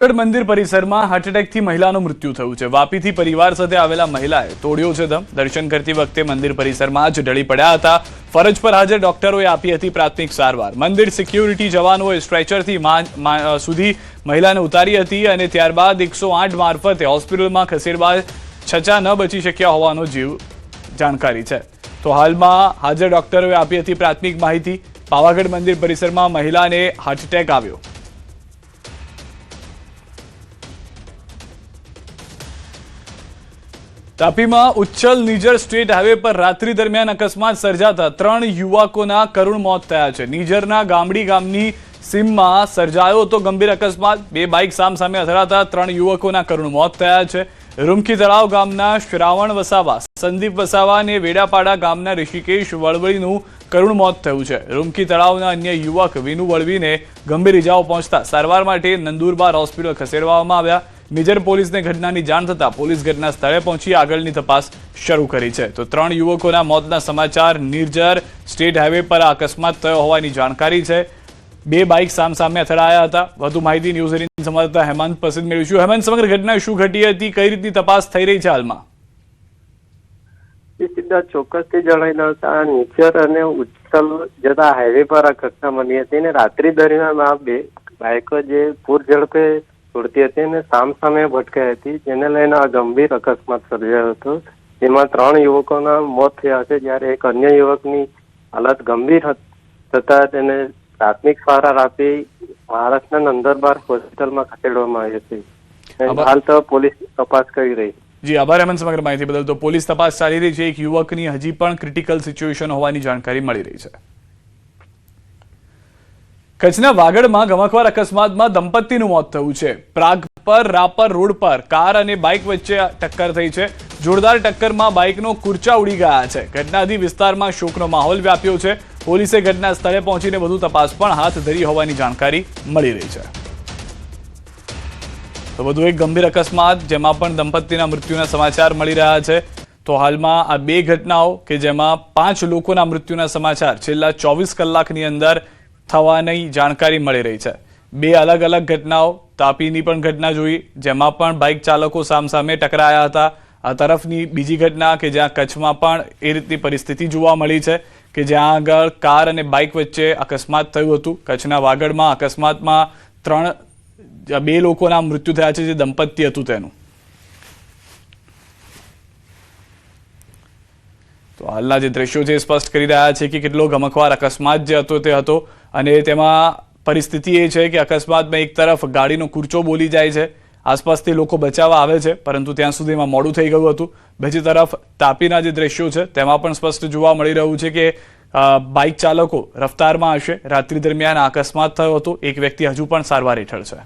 મંદિર પરિસરમાં હાર્ટ એટેકથી મહિલાનું મૃત્યુ થયું છે। વાપીથી પરિવાર સાથે આવેલા મહિલાએ તોડ્યો છે દમ। દર્શન કરતી વખતે મંદિર પરિસરમાં જ ઢળી પડ્યા હતા। ફરજ પર હાજર ડોક્ટરોએ આપી હતી પ્રાથમિક સારવાર। મંદિર સિક્યુરિટી જવાનોએ સ્ટ્રેચરથી સુધી મહિલાને ઉતારી હતી અને ત્યારબાદ 108 મારફતે હોસ્પિટલમાં ખસેડવા છતાં ન બચી શક્યા હોવાનો જાણકારી છે। તો હાલમાં હાજર ડોક્ટરોએ આપી હતી પ્રાથમિક માહિતી। પાવાગઢ મંદિર પરિસરમાં મહિલાને હાર્ટ એટેક આવ્યો। તાપીમાં ઉચ્છલ નીજર સ્ટેટ હાઈવે પર રાત્રિ દરમિયાન અકસ્માત સર્જાતા 3 યુવકોના કરુણ મોત થયા છે। નીજરના ગામડી ગામની સીમમાં સર્જાયો તો ગંભીર અકસ્માત। 2 બાઇક સામસામે અથડાતા 3 યુવકોના કરુણ મોત થયા છે। રૂમકી તળાવ ગામના શ્રાવણ વસાવા, સંદીપ વસાવા અને વેડાપાડા ગામના ઋષિકેશ વળવળીનું કરુણ મોત થયું છે। રૂમકી તળાવના અન્ય યુવક વિનુ વળવીને ગંભીર ઇજાઓ પહોંચતા સારવાર માટે નંદુરબાર હોસ્પિટલ ખસેડવામાં આવ્યા। નીજર પોલીસને ઘટનાની જાણ થતાં પોલીસ ઘટના સ્થળે પહોંચી આગળની તપાસ શરૂ કરી છે। તો 3 યુવકોના મોતના સમાચાર। નીજર સ્ટેટ હાઈવે પર આ અકસ્માત થયો હોવાની જાણકારી છે। 2 બાઇક સામસામે અથડાયા હતા। વધુ માહિતી ન્યૂઝ 18 સંવાદદાતા હેમંત પસંદ મેળવીશું। હેમંત, સમગ્ર ઘટના શું ઘટી હતી, કઈ રીતની તપાસ થઈ રહી છે હાલમાં? સીધા ચોક્કસથી જણાવી દઉં તો આ નીચર અને ઉચ્છલ જતા હાઈવે પર આ ઘટના બની હતી અને રાત્રિ દરમિયાન આ 2 બાઇકો જે પૂર ઝડપે છોડતી હતી અને સામસામે ભટકાઈ હતી, જેને લઈને આ ગંભીર અકસ્માત સર્જાયો હતો, જેમાં 3 યુવકોના મોત થયા છે, જ્યારે એક અન્ય યુવકની હાલત ગંભીર થતા તેને પ્રાથમિક સારવાર આપી મહારાષ્ટ્રના નંદુરબાર હોસ્પિટલમાં ખસેડવામાં આવી હતી। હાલ તો પોલીસ તપાસ કરી રહી છે। જી આભાર હેમંત, સમગ્ર માહિતી બદલ। તો પોલીસ તપાસ ચાલી રહી છે। એક યુવકની હજી પણ ક્રિટિકલ સિચ્યુએશન હોવાની જાણકારી મળી રહી છે। કચ્છના વાગડમાં ગમખ્વાર અકસ્માતમાં દંપતીનું મોત થયું છે। પ્રાગ પર રાપર રોડ પર કાર અને બાઇક વચ્ચે ટક્કર થઈ છે। જોરદાર ટક્કરમાં બાઇકનો કુરચા ઉડી ગયા છે। ઘટનાથી વિસ્તારમાં શોકનો માહોલ વ્યાપ્યો છે। પોલીસે ઘટના સ્થળે પહોંચીને વધુ તપાસ પણ હાથ ધરી હોવાની જાણકારી મળી રહી છે। તો વધુ એક ગંભીર અકસ્માત જેમાં પણ દંપતીના મૃત્યુના સમાચાર મળી રહ્યા છે। તો હાલમાં આ 2 ઘટનાઓ કે જેમાં 5 લોકોના મૃત્યુના સમાચાર છેલ્લા 24 કલાકની અંદર થવાની જાણકારી મળી રહી છે। 2 અલગ અલગ ઘટનાઓ। તાપીની પણ ઘટના જોઈ જેમાં પણ બાઇક ચાલકો સામસામે ટકરાયા હતા। આ તરફની બીજી ઘટના કે જ્યાં કચ્છમાં પણ એ રીતની પરિસ્થિતિ જોવા મળી છે કે જ્યાં આગળ કાર અને બાઇક વચ્ચે અકસ્માત થયું હતું। કચ્છના વાગડમાં અકસ્માતમાં 2 લોકોના મૃત્યુ થયા છે, જે દંપતી હતું તેનું। તો હાલના જે દ્રશ્યો છે સ્પષ્ટ કરી રહ્યા છે કે કેટલો ગમખ્વાર અકસ્માત જે હતો તે હતો અને તેમાં પરિસ્થિતિ એ છે કે અકસ્માતમાં એક તરફ ગાડીનો કૂરચો બોલી જાય છે, આસપાસથી લોકો બચાવવા આવે છે, પરંતુ ત્યાં સુધીમાં મોડું થઈ ગયું હતું। બીજી તરફ તાપીના જે દ્રશ્યો છે તેમાં પણ સ્પષ્ટ જોવા મળી રહ્યું છે કે બાઇક ચાલકો રફતારમાં હશે। રાત્રિ દરમિયાન આ અકસ્માત થયો હતો। એક વ્યક્તિ હજુ પણ સારવાર હેઠળ છે।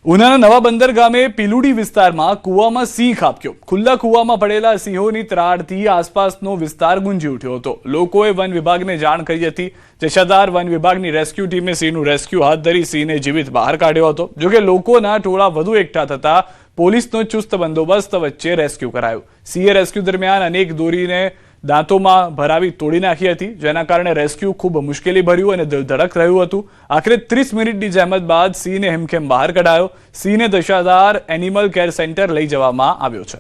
ઉનાના નવા બંદર ગામે પીલુડી વિસ્તારમાં કૂવામાં સિંહ ખાબક્યો। ખુલ્લા કૂવામાં પડેલા સિંહોની ત્રાડથી આસપાસનો વિસ્તાર ગુંજી ઉઠ્યો હતો। લોકોએ વન વિભાગને જાણ કરી હતી। જશાધાર વન વિભાગની રેસ્ક્યુ ટીમે સિંહનું રેસ્ક્યુ હાથ ધરી સિંહને જીવિત બહાર કાઢ્યો હતો। જોકે લોકોના ટોળા વધુ એકઠા થતા પોલીસનો ચુસ્ત બંદોબસ્ત વચ્ચે રેસ્ક્યુ કરાયું। સિંહે રેસ્ક્યુ દરમિયાન અનેક દોરીને દાંતોમાં ભરાવી તોડી નાખી હતી, જેના કારણે રેસ્ક્યુ ખૂબ મુશ્કેલી ભર્યું અને ધડક રહ્યું હતું। આખરે 30 મિનિટની જહેમત બાદ સિંહને હેમખેમ બહાર કઢાયો। સિંહને દશાધાર એનિમલ કેર સેન્ટર લઈ જવામાં આવ્યો છે।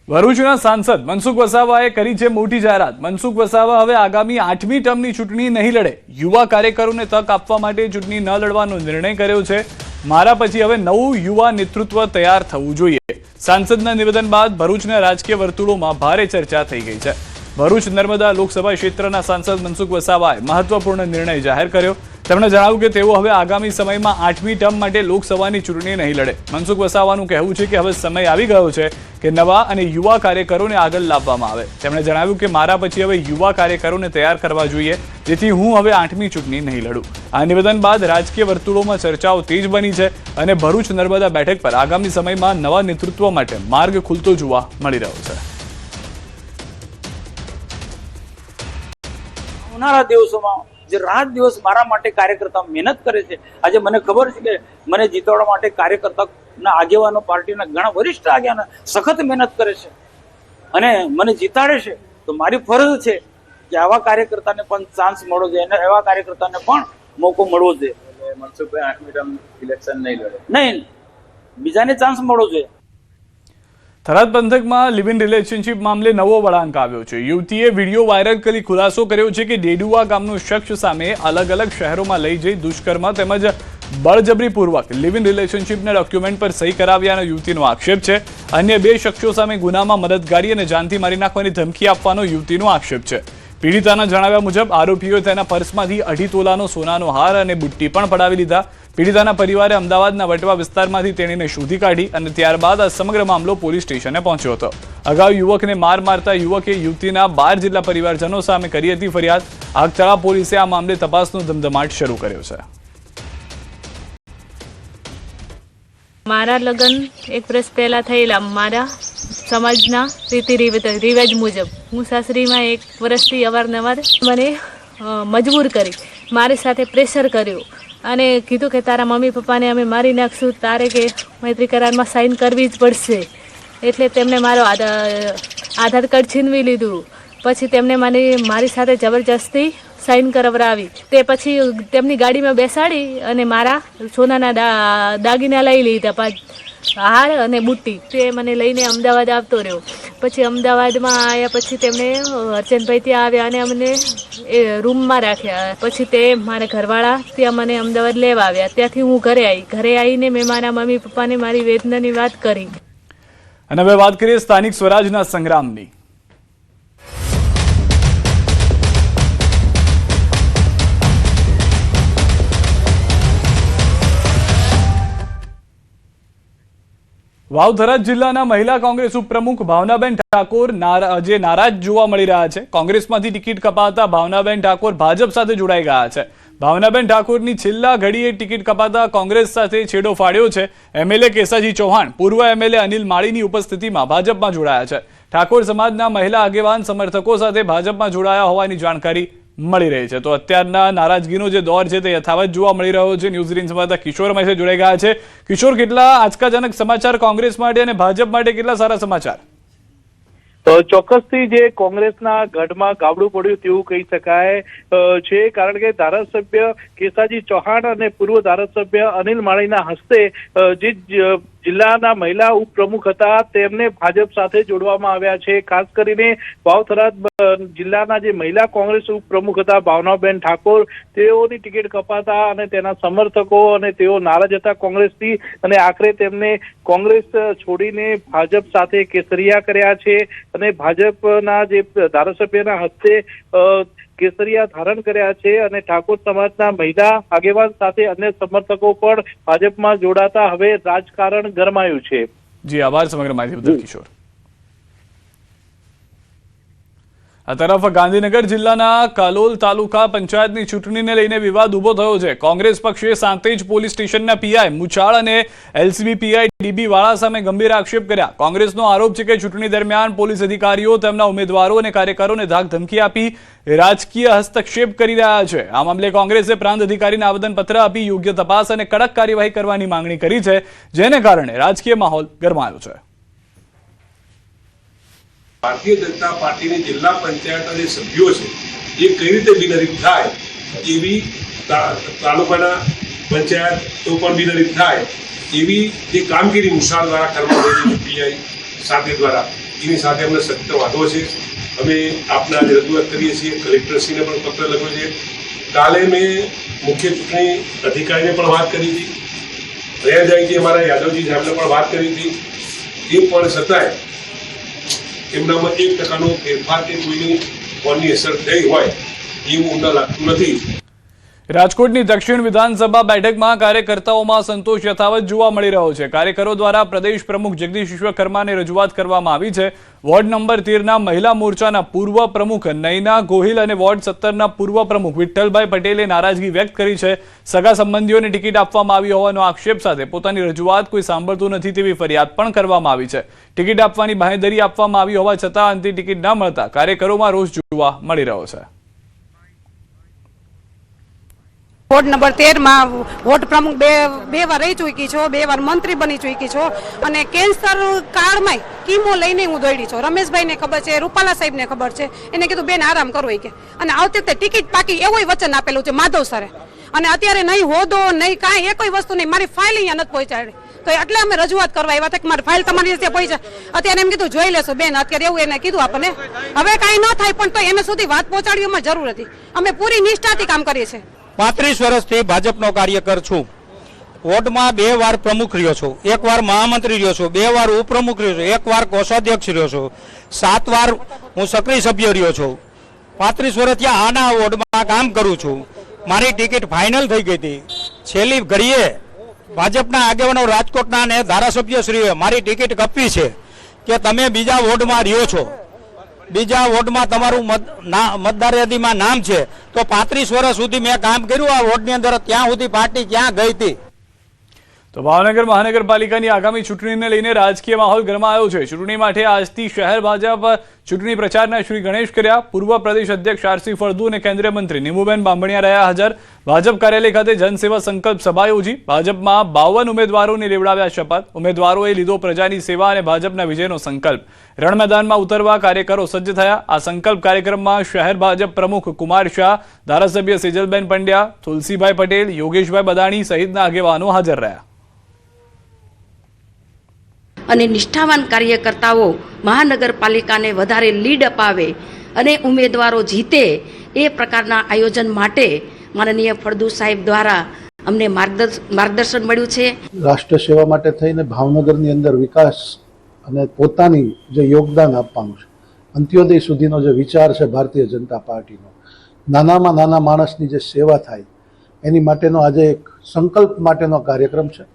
ભરૂચના સાંસદ મનસુખ વસાવાએ કરી છે મોટી જાહેરાત। મનસુખ વસાવા હવે આગામી 8મી ટર્મની ચૂંટણી નહીં લડે। યુવા કાર્યકરોને તક આપવા માટે ચૂંટણી ન લડવાનો નિર્ણય કર્યો છે। મારા પછી હવે નવું યુવા નેતૃત્વ તૈયાર થવું જોઈએ। સાંસદના નિવેદન બાદ ભરૂચના રાજકીય વર્તુળોમાં ભારે ચર્ચા થઈ ગઈ છે। ભરૂચ નર્મદા લોકસભા ક્ષેત્રના સાંસદ મનસુખ વસાવાએ મહત્વપૂર્ણ નિર્ણય જાહેર કર્યો। તેમણે જણાવ્યું કે તેઓ હવે આગામી સમયમાં 8મી ટર્મ માટે લોકસભાની ચૂંટણી નહીં લડે। મનસુખ વસાવાનું કહેવું છે કે હવે સમય આવી ગયો છે કે નવા અને યુવા કાર્યકરોને આગળ લાવવામાં આવે। તેમણે જણાવ્યું કે મારા પછી હવે યુવા કાર્યકરોને તૈયાર કરવા જોઈએ, જેથી હું હવે 8મી ચૂંટણી નહીં લડું। આ નિવેદન બાદ રાજકીય વર્તુળોમાં ચર્ચાઓ તેજ બની છે અને ભરૂચ નર્મદા બેઠક પર આગામી સમયમાં નવા નેતૃત્વ માટે માર્ગ ખુલતો જોવા મળી રહ્યો છે। આવનારા દિવસોમાં જે રાત દિવસ મારા માટે કાર્યકર્તા મહેનત કરે છે, આજે મને ખબર છે કે મને જીતવા માટે કાર્યકર્તાના આગેવાનો પાર્ટીના ઘણા વરિષ્ઠ આગેવાનો સખત મહેનત કરે છે અને મને જીતાડે છે, તો મારી ફરજ છે કે આવા કાર્યકર્તાને પણ ચાન્સ મળવો જોઈએ અને એવા કાર્યકર્તાને પણ મોકો મળવો જોઈએ. મનસુખભાઈ 8મી ટર્મ ઇલેક્શન નહીં લડે? નહીં, બીજાને ચાન્સ મળવો જોઈએ. થરાદ પંથકમાં લિવ ઇન રિલેશનશિપ મામલે નવો વળાંક આવ્યો છે. યુવતીએ વિડીયો વાયરલ કરી ખુલાસો કર્યો છે કે ડેડુઆ ગામનો શખ્સ સામે અલગ અલગ શહેરોમાં લઈ જઈ દુષ્કર્મ તેમજ બળજબરીપૂર્વક લિવ ઇન રિલેશનશિપના ડોક્યુમેન્ટ પર સહી કરાવ્યાનો યુવતીનો આક્ષેપ છે. અન્ય 2 શખ્સો સામે ગુનામાં મદદગારી અને જાનથી મારી નાખવાની ધમકી આપવાનો યુવતીનો આક્ષેપ છે. પીડિતાના જણાવ્યા મુજબ આરોપીઓએ તેના પર્સમાંથી 2.5 તોલાનો સોનાનો હાર અને બુટ્ટી પણ પડાવી લીધા. પીડિતાના પરિવારે અમદાવાદના વટવા વિસ્તારમાંથી તેણીને શોધી કાઢી અને ત્યારબાદ આ સમગ્ર મામલો પોલીસ સ્ટેશને પહોંચ્યો હતો. અગાઉ યુવકને માર મારતા યુવકે યુવતીના 12 જેટલા પરિવારજનો સામે કરી હતી ફરિયાદ. આગતળા પોલીસે આ મામલે તપાસનો ધમધમાટ શરૂ કર્યો છે. મારા લગ્ન 1 વર્ષ પહેલા થયેલા. મારા સમાજના રીતિ રિવાજ મુજબ હું સાસરીમાં 1 વર્ષથી અવારનવાર મને મજબૂર કરી, મારી સાથે પ્રેશર કર્યું અને કીધું કે તારા મમ્મી પપ્પાને અમે મારી નાખશું, તારે કે મૈત્રી કરારમાં સાઇન કરવી જ પડશે. એટલે તેમણે મારો આધાર કાર્ડ છીનવી લીધું. પછી તેમણે મારી સાથે જબરજસ્તી સાઇન કરાવરાવી. તે પછી તેમની ગાડીમાં બેસાડી અને મારા સોનાના દાગીના લઈ લીધા, હાર અને બુટ્ટી. તે મને લઈને અમદાવાદ આવતો રહ્યો. પછી અમદાવાદમાં આવ્યા પછી તેમણે અર્ચનભાઈ ત્યાં આવ્યા અને અમને એ રૂમમાં રાખ્યા. પછી તે મારા ઘરવાળા ત્યાં મને અમદાવાદ લેવા આવ્યા. ત્યાંથી હું ઘરે આવીને મેં મારા મમ્મી પપ્પાને મારી વેદનાની વાત કરી. અને હવે વાત કરીએ સ્થાનિક સ્વરાજના સંગ્રામની. વાવ થરાદ જિલ્લાના મહિલા કોંગ્રેસ ઉપપ્રમુખ ભાવનાબેન ઠાકોર જે નારાજ જોવા મળી રહ્યા છે. કોંગ્રેસમાંથી ટિકિટ કપાતા ભાવનાબેન ઠાકોર ભાજપ સાથે જોડાઈ ગયા છે. ભાવનાબેન ઠાકોરની છેલ્લા ઘડીએ ટિકિટ કપાતા કોંગ્રેસ સાથે છેડો ફાડ્યો છે. એમએલએ કેસાજી ચૌહાણ, પૂર્વ એમએલએ અનિલ માળીની ઉપસ્થિતિમાં ભાજપમાં જોડાયા છે. ઠાકોર સમાજના મહિલા આગેવાન સમર્થકો સાથે ભાજપમાં જોડાયા હોવાની જાણકારી મળી રહી છે. તો અત્યારના નારાજગીનો જે દોર છે તે યથાવત જોવા મળી રહ્યો છે. ન્યૂઝ રીન સંવાદદાતા કિશોર અમારી સાથે જોડાઈ ગયા છે. કિશોર, કેટલા આંચકાજનક સમાચાર કોંગ્રેસ માટે અને ભાજપ માટે, કેટલા સારા સમાચાર? ચોક્કસથી જે કોંગ્રેસના ગઢમાં ગાબડું પડ્યું તેવું કહી શકાય છે, કારણ કે ધારાસભ્ય કેસાજી ચૌહાણ અને પૂર્વ ધારાસભ્ય અનિલ માળીના હસ્તે જે જિલ્લાના મહિલા ઉપપ્રમુખ હતા તેમને ભાજપ સાથે જોડવામાં આવ્યા છે. ખાસ કરીને વાવ થરાદ જિલ્લાના જે મહિલા કોંગ્રેસ ઉપપ્રમુખ હતા ભાવનાબેન ઠાકોર, તેઓની ટિકિટ કપાતા અને તેના સમર્થકો અને તેઓ નારાજ હતા કોંગ્રેસથી અને આખરે તેમને કોંગ્રેસ છોડીને ભાજપ સાથે કેસરિયા કર્યા છે અને ભાજપના જે ધારાસભ્યના હસ્તે કેસરિયા ધારણ કર્યા છે અને ઠાકોર સમાજના મહિલા આગેવાન સાથે અન્ય સમર્થકો પણ ભાજપમાં જોડાતા હવે રાજકારણ ગરમાયું છે. જી આભાર સમગ્ર માહિતી બદલ કિશોર. આ તરફ ગાંધીનગર જિલ્લાના કાલોલ તાલુકા પંચાયતની ચૂંટણીને લઈને વિવાદ ઉભો થયો છે. કોંગ્રેસ પક્ષે સાંતેજ પોલીસ સ્ટેશનના પીઆઈ મુચાળ અને એલસીબી પીઆઈ ડીબી વાળા સામે ગંભીર આક્ષેપ કર્યા. કોંગ્રેસનો આરોપ છે કે ચૂંટણી દરમિયાન પોલીસ અધિકારીઓ તેમના ઉમેદવારો અને કાર્યકરોને ધાક ધમકી આપી રાજકીય હસ્તક્ષેપ કરી રહ્યા છે. આ મામલે કોંગ્રેસે પ્રાંત અધિકારીને આવેદનપત્ર આપી યોગ્ય તપાસ અને કડક કાર્યવાહી કરવાની માંગણી કરી છે, જેને કારણે રાજકીય માહોલ ગરમાયો છે. ભારતીય જનતા પાર્ટીની જિલ્લા પંચાયતના જે સભ્યો છે એ કઈ રીતે બિનહરીફ થાય એવી તાલુકાના પંચાયત તો પણ બિનહરીફ થાય એવી જે કામગીરી મુસાર દ્વારા કરવામાં આવી પીઆઈ સાથે દ્વારા એની સાથે અમને સખ્ત વાંધો છે. અમે આપના રજૂઆત કરીએ છીએ, કલેક્ટરશ્રીને પણ પત્ર લખ્યો છે. કાલે મેં મુખ્ય ચૂંટણી અધિકારીને પણ વાત કરી હતી, રહ્યા જાય છે અમારા યાદવજી સાહેબને પણ વાત કરી હતી. એ પણ છતાંય એમનામાં 1% ફેરફાર કે કોઈની ફોનની અસર થઈ હોય એવું અમને લાગતું નથી. રાજકોટની દક્ષિણ વિધાનસભા બેઠકમાં કાર્યકર્તાઓમાં સંતોષ યથાવત જોવા મળી રહ્યો છે. કાર્યકરો દ્વારા પ્રદેશ પ્રમુખ જગદીશ વિશ્વકર્માને રજૂઆત કરવામાં આવી છે. વોર્ડ નંબર 13ના મહિલા મોરચાના પૂર્વ પ્રમુખ નયના ગોહિલ અને વોર્ડ 17ના પૂર્વ પ્રમુખ વિઠ્ઠલભાઈ પટેલે નારાજગી વ્યક્ત કરી છે. સગા સંબંધીઓને ટિકિટ આપવામાં આવી હોવાનો આક્ષેપ સાથે પોતાની રજૂઆત કોઈ સાંભળતું નથી તેવી ફરિયાદ પણ કરવામાં આવી છે. ટિકિટ આપવાની બાંહેધરી આપવામાં આવી હોવા છતાં અંતે ટિકિટ ન મળતા કાર્યકરોમાં રોષ જોવા મળી રહ્યો છે. વોર્ડ નંબર 13માં વોર્ડ પ્રમુખ બે વાર રહી ચૂકી છો, 2 વાર મંત્રી બની ચૂકી છો અને કેન્સર કાર્ડમાં કીમો લઈને હું દોડી છું. રમેશભાઈને ખબર છે, રૂપાલા સાહેબને ખબર છે, એને કીધું બેન આરામ કરો કે, અને આવતી વખતે ટિકિટ પાકી એવું વચન આપેલું છે માધવ સરે, અને અત્યારે નહીં હોદો નહીં કાંઈ એકય વસ્તુ નહીં, મારી ફાઇલ અહીંયા નથી પહોંચાડી. તો એટલે અમે રજૂઆત કરવા આવ્યા હતા કે મારી ફાઇલ તમારી રીતે પહોંચે. અત્યારે એમ કીધું જોઈ લેશો બેન, અત્યારે એવું એને કીધું આપણને. હવે કાંઈ ન થાય પણ તો એને સુધી વાત પહોંચાડવામાં જરૂર હતી. અમે પૂરી નિષ્ઠાથી કામ કરીએ છીએ. 35 વર્ષથી ભાજપનો કાર્યકર છું. વોર્ડમાં 2 વાર પ્રમુખ રહ્યો છું, 1 વાર મહામંત્રી રહ્યો છું, 2 વાર ઉપપ્રમુખ રહ્યો છું, 1 વાર કોષાધ્યક્ષ રહ્યો છું, 7 વાર હું સક્રિય સભ્ય રહ્યો છું. 35 વર્ષથી આના વોર્ડમાં કામ કરું છું. મારી ટિકિટ ફાઇનલ થઈ ગઈ હતી. છેલ્લી ઘડીએ ભાજપના આગેવાનો રાજકોટના અને ધારાસભ્યશ્રીએ મારી ટિકિટ કપવી છે કે તમે બીજા વોર્ડમાં રહ્યો છો, બીજા વોર્ડમાં તમારું મતદાર યાદીમાં નામ છે. તો 35 વર્ષ સુધી મેં કામ કર્યું આ વોર્ડની અંદર, ત્યાં સુધી પાર્ટી ક્યાં ગઈ હતી? તો ભાવનગર મહાનગરપાલિકાની આગામી ચૂંટણીને લઈને રાજકીય માહોલ ગરમાયો છે. ચૂંટણી માટે આજથી શહેર ભાજપ ચૂંટણી પ્રચારના શ્રી ગણેશ કર્યા. પૂર્વ પ્રદેશ અધ્યક્ષ આરસી ફળદુ અને કેન્દ્રીય મંત્રી નીમુબેન બાંભણિયા રહ્યા હાજર. ભાજપ કાર્યાલય ખાતે જનસેવા સંકલ્પ સભા યોજી. ભાજપમાં 52 ઉમેદવારોને લેવડાવ્યા શપથ. ઉમેદવારોએ લીધો પ્રજાની સેવા અને ભાજપના વિજયનો સંકલ્પ. રણ મેદાનમાં ઉતરવા કાર્યકરો સજ્જ થયા. આ સંકલ્પ કાર્યક્રમમાં શહેર ભાજપ પ્રમુખ કુમાર શાહ, ધારાસભ્ય સેજલબેન પંડ્યા, તુલસીભાઈ પટેલ, યોગેશભાઈ બદાણી સહિતના આગેવાનો હાજર રહ્યા. અને નિષ્ઠાવાન કાર્યકર્તાઓ મહાનગરપાલિકાને વધારે લીડ અપાવે અને ઉમેદવારો જીતે એ પ્રકારના આયોજન માટે માનનીય ફળદુ સાહેબ દ્વારા અમને માર્ગદર્શન મળ્યું છે. રાષ્ટ્ર સેવા માટે થઈને ભાવનગરની અંદર વિકાસ અને પોતાની જે યોગદાન આપવાનું છે, અંત્યોદય સુધીનો જે વિચાર છે ભારતીય જનતા પાર્ટીનો, નાનામાં નાના માણસની જે સેવા થાય એની માટેનો આજે એક સંકલ્પ માટેનો કાર્યક્રમ છે.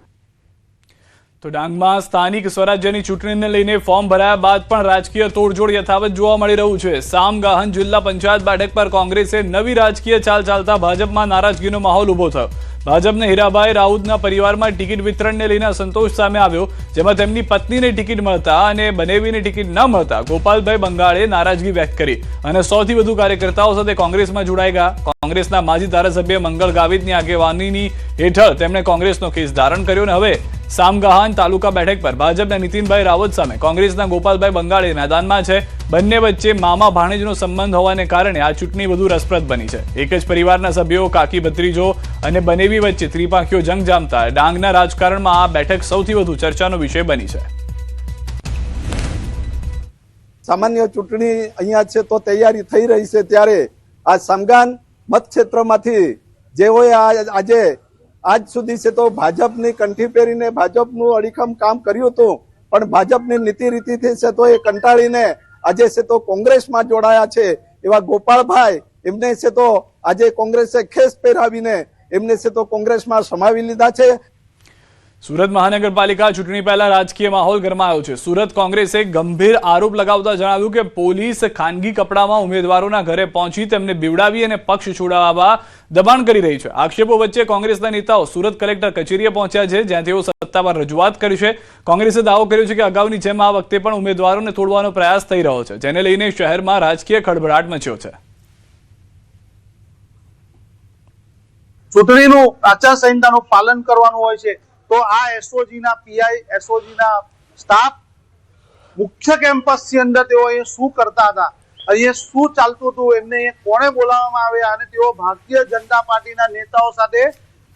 તો ડાંગમાં સ્થાનિક સ્વરાજ્યની ચૂંટણીને લઈને ફોર્મ ભરાયા બાદ પણ રાજકીય તોડજોડ યથાવત જોવા મળી રહ્યું છે. સામગાહન જિલ્લા પંચાયત બેઠક પર કોંગ્રેસે નવી રાજકીય ચાલ ચાલતા ભાજપમાં નારાજગીનો માહોલ ઉભો થયો. ભાજપને હીરાભાઈ રાઉતના પરિવારમાં ટિકિટ વિતરણને લઈને અસંતોષ સામે આવ્યો, જેમાં તેમની પત્નીને ટિકિટ મળતા અને બનેવીને ટિકિટ ન મળતા ગોપાલભાઈ બંગાળે નારાજગી વ્યક્ત કરી અને 100 થી વધુ કાર્યકર્તાઓ સાથે કોંગ્રેસમાં જોડાઈ ગયા. કોંગ્રેસના માજી ધારાસભ્ય મંગળ ગાવિતની આગેવાનીની હેઠળ તેમણે કોંગ્રેસનો કેસ ધારણ કર્યો અને હવે સામગાહન તાલુકા બેઠક પર ભાજપના નીતિનભાઈ રાવત સામે કોંગ્રેસના ગોપાલભાઈ બંગાળે મેદાનમાં છે. બંને વચ્ચે મામા ભાણેજનો સંબંધ હોવાને કારણે આ ચૂંટણી વધુ રસપ્રદ બની છે. એક જ પરિવારના સભ્યો, કાકી ભત્રીજો અને બનેવી વચ્ચે ત્રિપાંખીયો જંગ જામતા ડાંગના રાજકારણમાં આ બેઠક સૌથી વધુ ચર્ચાનો વિષય બની છે. સામાન્ય ચૂંટણી અહીંયા છે તો તૈયારી થઈ રહી છે, ત્યારે આ સામગાન મતક્ષેત્રમાંથી જેઓએ આજે આજ સુધી છે તો ભાજપની કંઠી પહેરીને ભાજપનું અડીખમ કામ કર્યું હતું, પણ ભાજપની નીતિ રીતિથી છે તો એ કંટાળીને આજે છે તો કોંગ્રેસમાં જોડાયા છે. એવા ગોપાળભાઈ, એમને છે તો આજે કોંગ્રેસે ખેસ પહેરાવીને એમને છે તો કોંગ્રેસમાં સમાવી લીધા છે. સુરત મહાનગરપાલિકા ચૂંટણી પહેલા રાજકીય માહોલ ગરમાયો છે. સુરત કોંગ્રેસે ગંભીર આરોપ લગાવતા જણાવ્યું કે પોલીસ ખાનગી કપડામાં ઉમેદવારોના ઘરે પહોંચી તેમને બીવડાવી અને પક્ષ છોડાવવા દબાણ કરી રહી છે. આક્ષેપો વચ્ચે કોંગ્રેસના નેતાઓ સુરત કલેક્ટર કચેરીએ પહોંચ્યા છે, જ્યાં તેઓ સત્તાવાર રજૂઆત કરી છે. કોંગ્રેસે દાવો કર્યો છે કે અગાઉની જેમ આ વખતે પણ ઉમેદવારોને તોડવાનો પ્રયાસ થઈ રહ્યો છે, જેને લઈને શહેરમાં રાજકીય ખળભળાટ મચ્યો છે. ચૂંટણીનું આચારસંહિતાનું પાલન કરવાનું હોય છે, તો આ એસઓજીના પીઆઈ, એસઓજીના સ્ટાફ મુખ્ય કેમ્પસની અંદર તેઓ અહીંયા શું કરતા હતા, અહીંયા શું ચાલતું હતું, એમને કોણે બોલાવવામાં આવ્યા અને તેઓ ભારતીય જનતા પાર્ટીના નેતાઓ સાથે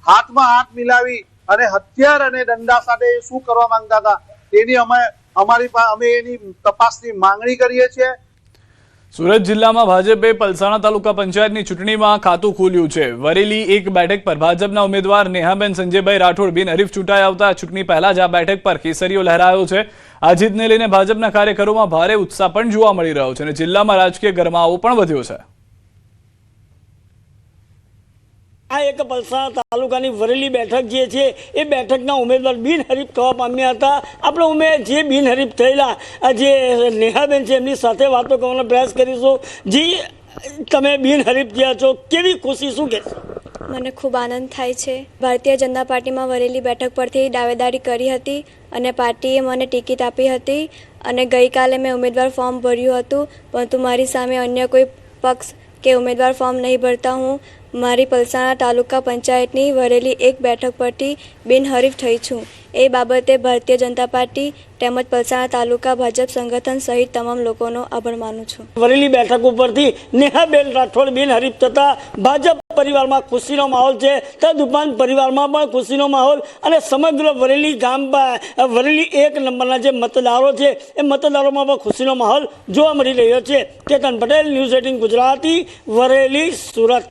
હાથમાં હાથ મિલાવી અને હથિયાર અને દંડા સાથે શું કરવા માંગતા હતા, તેની અમે એની તપાસની માંગણી કરીએ છીએ. સુરત જિલ્લામાં ભાજપે પલસાણા તાલુકા પંચાયતની ચૂંટણીમાં ખાતું ખોલ્યું છે. વરેલી એક બેઠક પર ભાજપના ઉમેદવાર નેહાબેન સંજયભાઈ રાઠોડ બિનહરીફ ચૂંટાઈ આવતા ચૂંટણી પહેલા જ આ બેઠક પર કેસરીઓ લહેરાયો છે. આ જીતને લઈને ભાજપના કાર્યકરોમાં ભારે ઉત્સાહ પણ જોવા મળી રહ્યો છે અને જિલ્લામાં રાજકીય ગરમાવો પણ વધ્યો છે. આ એક પલસાણા તાલુકાની વરેલી બેઠક જે છે એ બેઠકના ઉમેદવાર બિનહરીફ થવા પામ્યા હતા. આપણે જે બિનહરીફ થયેલા જે નેહાબેન છે એમની સાથે વાતો કરવાનો પ્રયાસ કરીશું. જી, તમે બિનહરીફ થયા છો, કેવી ખુશી, શું કહેશો? મને ખૂબ આનંદ થાય છે. ભારતીય જનતા પાર્ટીમાં વરેલી બેઠક પરથી દાવેદારી કરી હતી અને પાર્ટીએ મને ટિકિટ આપી હતી અને ગઈકાલે મેં ઉમેદવાર ફોર્મ ભર્યું હતું, પરંતુ મારી સામે અન્ય કોઈ પક્ષ કે ઉમેદવાર ફોર્મ નહીં ભરતા હું મારી પલસાણા તાલુકા પંચાયતની વરેલી એક બેઠક પરથી બિનહરીફ થઈ છું. એ બાબતે ભારતીય જનતા પાર્ટી તેમજ પલસાણા તાલુકા ભાજપ સંગઠન સહિત તમામ લોકોનો આભાર માનું છું. વરેલી બેઠક ઉપરથી નેહાબેન રાઠોડ બિનહરીફ થતા ભાજપ પરિવારમાં ખુશીનો માહોલ છે. તદુપરાંત પરિવારમાં પણ ખુશીનો માહોલ અને સમગ્ર વરેલી ગામ વરેલી એક નંબરના જે મતદારો છે એ મતદારોમાં પણ ખુશીનો માહોલ જોવા મળી રહ્યો છે. કેતન પટેલ, ન્યૂઝ 18 ગુજરાતી, વરેલી, સુરત.